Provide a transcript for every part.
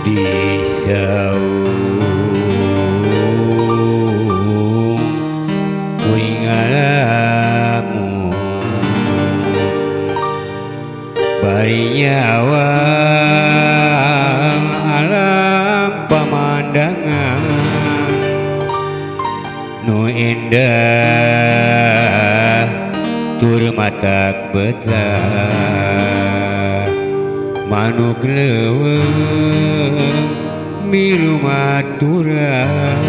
disaung kuing alamu bari nyawa alam pamandangan nu indah tur matak betah manuk leuweung milu maturang.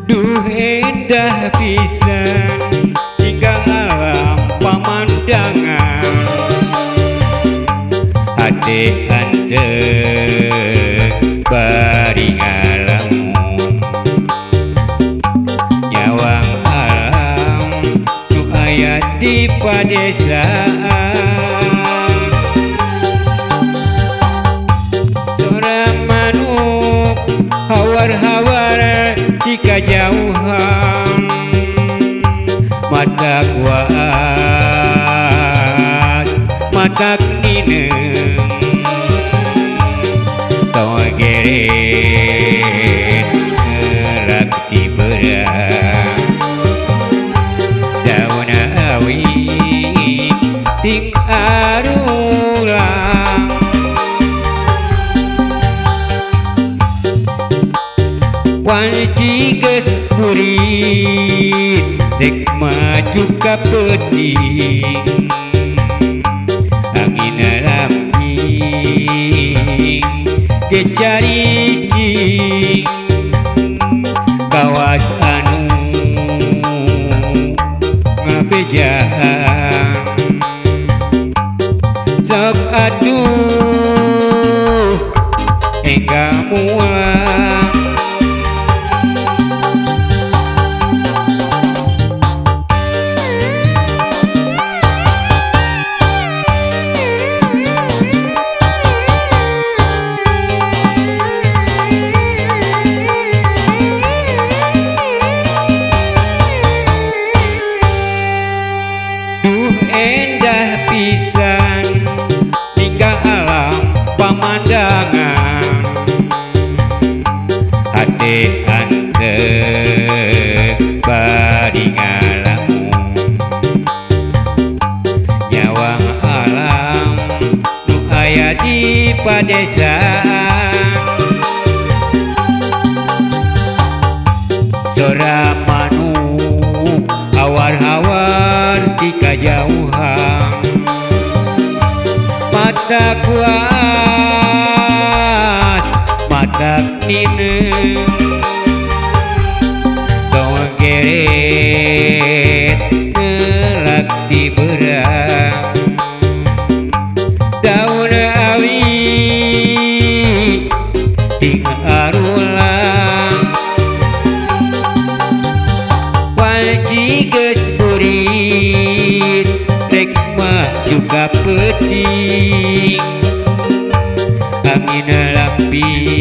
Duh indah pisan jika alam pemandangan ade anteng bari ngalamun nyawang alam nu aya di padesaan seorang manuk hawar-hawar di kejauhan matak waas matak nineng tawa geret ngelak di berang daun awi ting arulang wanci geus murid dek maju ka peuting angin lamping ge caricing kawas anu ngabejaan sok atuh engga mual endah pisan tingkah alam pemandangan hati anteng bari ngalamun nyawang alam nu aya di padesaan sora manuk hawar-hawar di kejauhan mata kuas mata nineng tawa geret ngelak di berang daun awi ting arulang wanci geus murid rek maju ka peuting angin lamping